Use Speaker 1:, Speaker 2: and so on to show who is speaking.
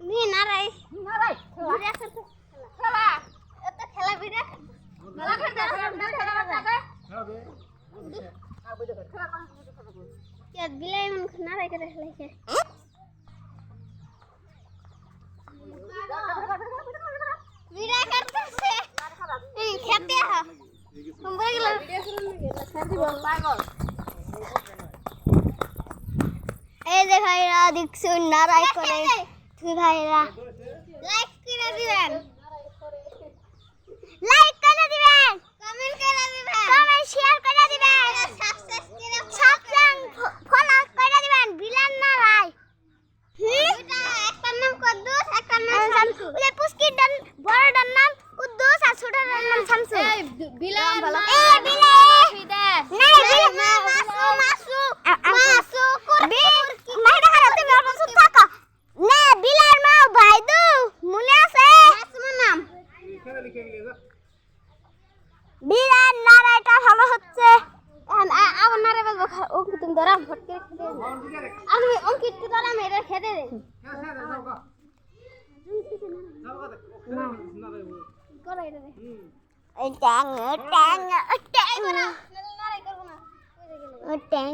Speaker 1: নি নারাই নারাই খেলা এত খেলা বিড়া মেলা খেলা হবে কে বিলাই মন নারাই করে খেলাইছে বিড়া করতেছে এই খেতে হ্যাঁ তোমরা গেল ভিডিও শুরু করে খেতে বল পাগল এই যে ভাইরা দেখছুন নারাই করে তুই ভাইরা লাইক করে দিবেন কমেন্ট করে দিবেন কমেন্ট শেয়ার করে দিবেন সাবস্ক্রাইব ফলো করে দিবেন বিলান নারাই দুইটা একটার নাম কুদ্দুস একটার নাম শামসু ওই পুস্কিটার বড়টার নাম কুদ্দুস আর ছোটটার নাম শামসু এই বিলান এই বিলান না মাসু কুরবি মাইরা হারাতে বের সুত থাকা না বিলার মা ভাইদু মনে আছে মাসুর নাম বিলান নারাইটা ভালো হচ্ছে আমার নারে বলবো অঙ্কিত তুমি ধরা ভট করে খেতে আমি অঙ্কিত কে ধরা মেরে খেতে দে করো এটা দে এই ট্যাং নারাই করব না ওই ট্যাং